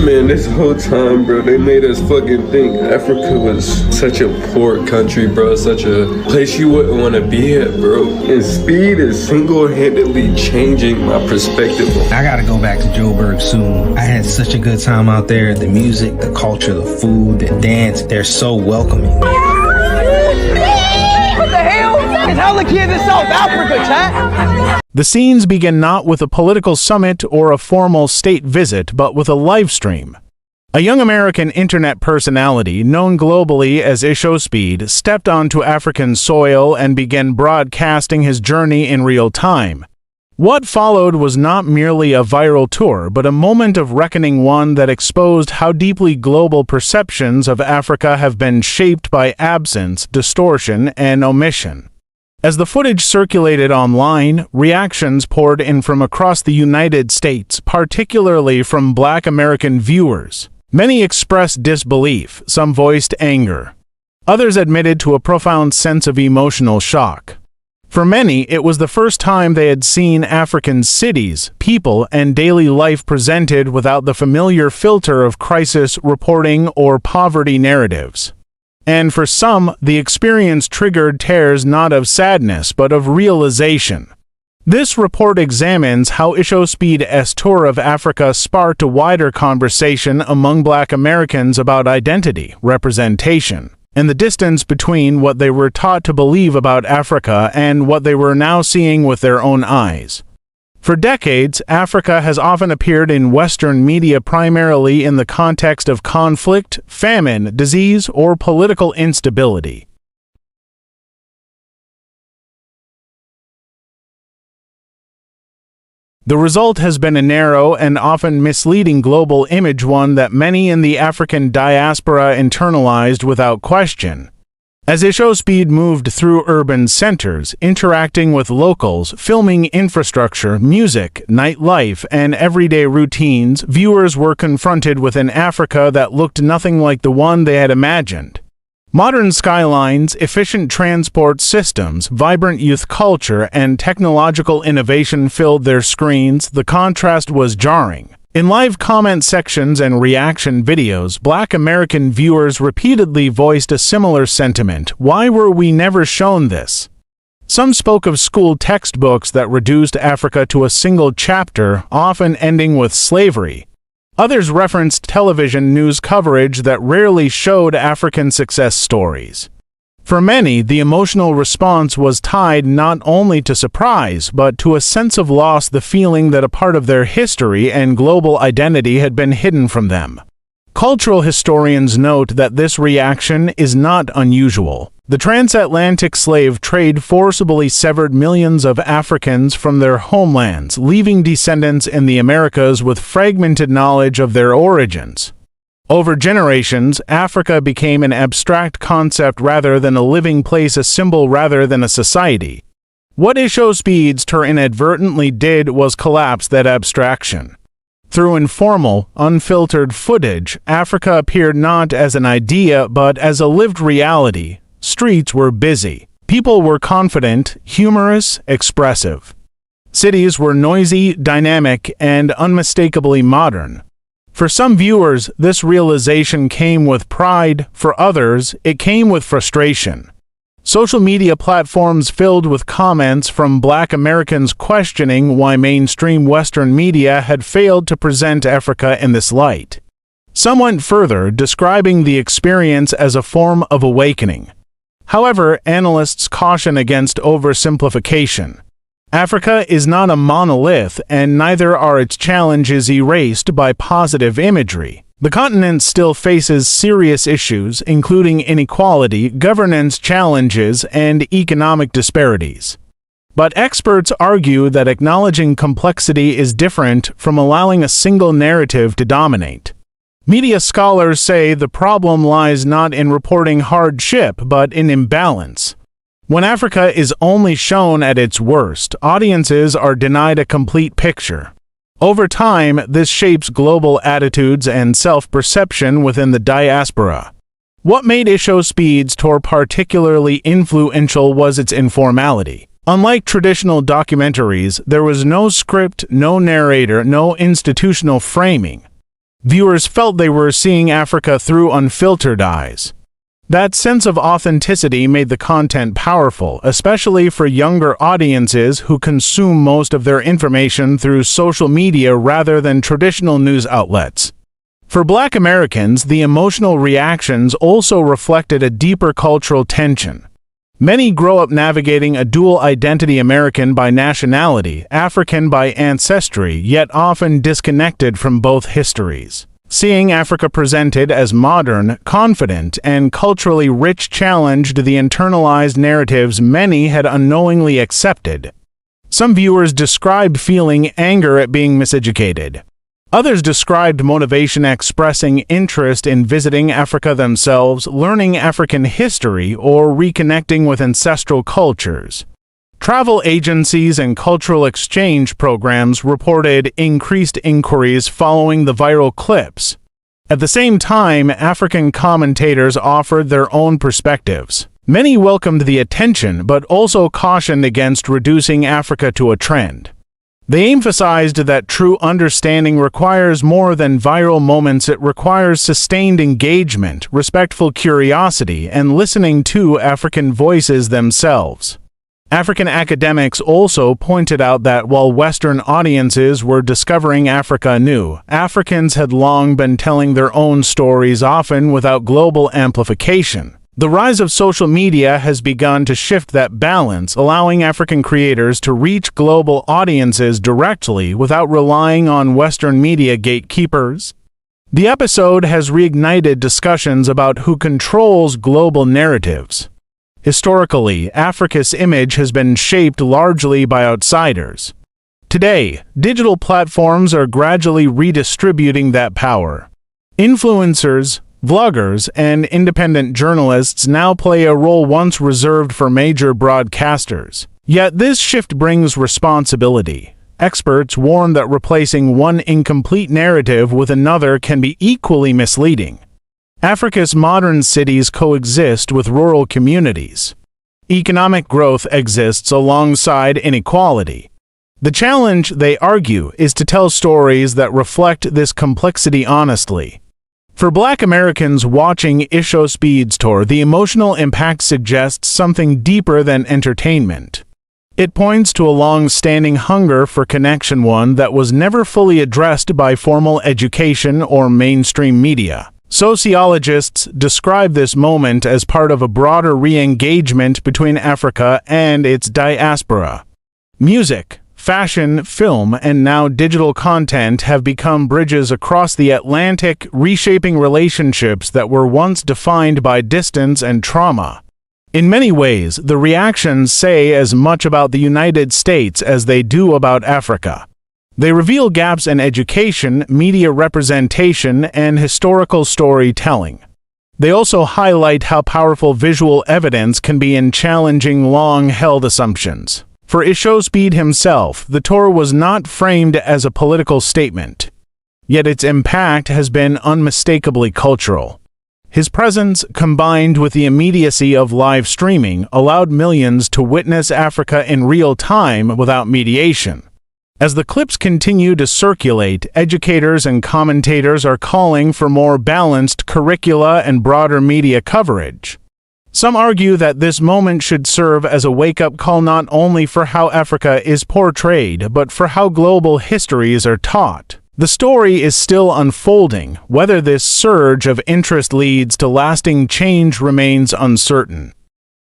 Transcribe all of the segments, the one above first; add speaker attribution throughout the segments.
Speaker 1: Man, this whole time, bro, they made us fucking think Africa was such a poor country, bro. Such a place you wouldn't want to be at, bro. And Speed is single-handedly changing my perspective.
Speaker 2: I gotta go back to Joburg soon. I had such a good time out there. The music, the culture, the food, the dance, they're so welcoming.
Speaker 3: What the hell? It's hella kids in South Africa, chat.
Speaker 4: The scenes begin not with a political summit or a formal state visit, but with a live stream. A young American internet personality, known globally as iShowSpeed, stepped onto African soil and began broadcasting his journey in real time. What followed was not merely a viral tour, but a moment of reckoning, one that exposed how deeply global perceptions of Africa have been shaped by absence, distortion, and omission. As the footage circulated online, reactions poured in from across the United States, particularly from Black American viewers. Many expressed disbelief, some voiced anger. Others admitted to a profound sense of emotional shock. For many, it was the first time they had seen African cities, people, and daily life presented without the familiar filter of crisis reporting or poverty narratives. And for some, the experience triggered tears not of sadness but of realization. This report examines how iShowSpeed's tour of Africa sparked a wider conversation among Black Americans about identity, representation, and the distance between what they were taught to believe about Africa and what they were now seeing with their own eyes. For decades, Africa has often appeared in Western media primarily in the context of conflict, famine, disease, or political instability. The result has been a narrow and often misleading global image, one that many in the African diaspora internalized without question. As iShowSpeed moved through urban centers, interacting with locals, filming infrastructure, music, nightlife, and everyday routines, viewers were confronted with an Africa that looked nothing like the one they had imagined. Modern skylines, efficient transport systems, vibrant youth culture, and technological innovation filled their screens. The contrast was jarring. In live comment sections and reaction videos, Black American viewers repeatedly voiced a similar sentiment: why were we never shown this? Some spoke of school textbooks that reduced Africa to a single chapter, often ending with slavery. Others referenced television news coverage that rarely showed African success stories. For many, the emotional response was tied not only to surprise, but to a sense of loss, the feeling that a part of their history and global identity had been hidden from them. Cultural historians note that this reaction is not unusual. The transatlantic slave trade forcibly severed millions of Africans from their homelands, leaving descendants in the Americas with fragmented knowledge of their origins. Over generations, Africa became an abstract concept rather than a living place, a symbol rather than a society. What iShowSpeed's tour inadvertently did was collapse that abstraction. Through informal, unfiltered footage, Africa appeared not as an idea but as a lived reality. Streets were busy. People were confident, humorous, expressive. Cities were noisy, dynamic, and unmistakably modern. For some viewers, this realization came with pride. For others, it came with frustration. Social media platforms filled with comments from Black Americans questioning why mainstream Western media had failed to present Africa in this light. Some went further, describing the experience as a form of awakening. However, analysts caution against oversimplification. Africa is not a monolith, and neither are its challenges erased by positive imagery. The continent still faces serious issues, including inequality, governance challenges, and economic disparities. But experts argue that acknowledging complexity is different from allowing a single narrative to dominate. Media scholars say the problem lies not in reporting hardship, but in imbalance. When Africa is only shown at its worst, audiences are denied a complete picture. Over time, this shapes global attitudes and self-perception within the diaspora. What made iShowSpeed's tour particularly influential was its informality. Unlike traditional documentaries, there was no script, no narrator, no institutional framing. Viewers felt they were seeing Africa through unfiltered eyes. That sense of authenticity made the content powerful, especially for younger audiences who consume most of their information through social media rather than traditional news outlets. For Black Americans, the emotional reactions also reflected a deeper cultural tension. Many grow up navigating a dual identity: American by nationality, African by ancestry, yet often disconnected from both histories. Seeing Africa presented as modern, confident, and culturally rich challenged the internalized narratives many had unknowingly accepted. Some viewers described feeling anger at being miseducated. Others described motivation expressing interest in visiting Africa themselves, learning African history, or reconnecting with ancestral cultures. Travel agencies and cultural exchange programs reported increased inquiries following the viral clips. At the same time, African commentators offered their own perspectives. Many welcomed the attention, but also cautioned against reducing Africa to a trend. They emphasized that true understanding requires more than viral moments. It requires sustained engagement, respectful curiosity, and listening to African voices themselves. African academics also pointed out that while Western audiences were discovering Africa anew, Africans had long been telling their own stories, often without global amplification. The rise of social media has begun to shift that balance, allowing African creators to reach global audiences directly without relying on Western media gatekeepers. The episode has reignited discussions about who controls global narratives. Historically, Africa's image has been shaped largely by outsiders. Today, digital platforms are gradually redistributing that power. Influencers, vloggers, and independent journalists now play a role once reserved for major broadcasters. Yet this shift brings responsibility. Experts warn that replacing one incomplete narrative with another can be equally misleading. Africa's modern cities coexist with rural communities. Economic growth exists alongside inequality. The challenge, they argue, is to tell stories that reflect this complexity honestly. For Black Americans watching iShowSpeed's tour, the emotional impact suggests something deeper than entertainment. It points to a long-standing hunger for connection, one that was never fully addressed by formal education or mainstream media. Sociologists describe this moment as part of a broader re-engagement between Africa and its diaspora. Music, fashion, film, and now digital content have become bridges across the Atlantic, reshaping relationships that were once defined by distance and trauma. In many ways, the reactions say as much about the United States as they do about Africa. They reveal gaps in education, media representation, and historical storytelling. They also highlight how powerful visual evidence can be in challenging long-held assumptions. For iShowSpeed himself, the tour was not framed as a political statement. Yet its impact has been unmistakably cultural. His presence, combined with the immediacy of live streaming, allowed millions to witness Africa in real time without mediation. As the clips continue to circulate, educators and commentators are calling for more balanced curricula and broader media coverage. Some argue that this moment should serve as a wake-up call not only for how Africa is portrayed, but for how global histories are taught. The story is still unfolding. Whether this surge of interest leads to lasting change remains uncertain.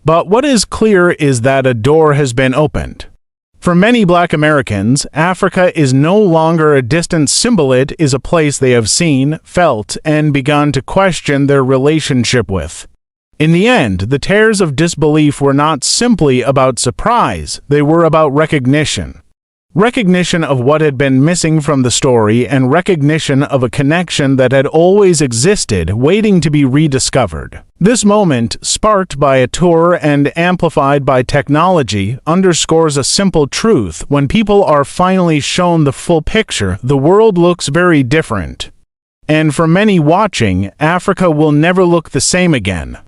Speaker 4: But what is clear is that a door has been opened. For many Black Americans, Africa is no longer a distant symbol. It is a place they have seen, felt, and begun to question their relationship with. In the end, the tears of disbelief were not simply about surprise, they were about recognition. Recognition of what had been missing from the story, and recognition of a connection that had always existed, waiting to be rediscovered. This moment, sparked by a tour and amplified by technology, underscores a simple truth: when people are finally shown the full picture, the world looks very different. And for many watching, Africa will never look the same again.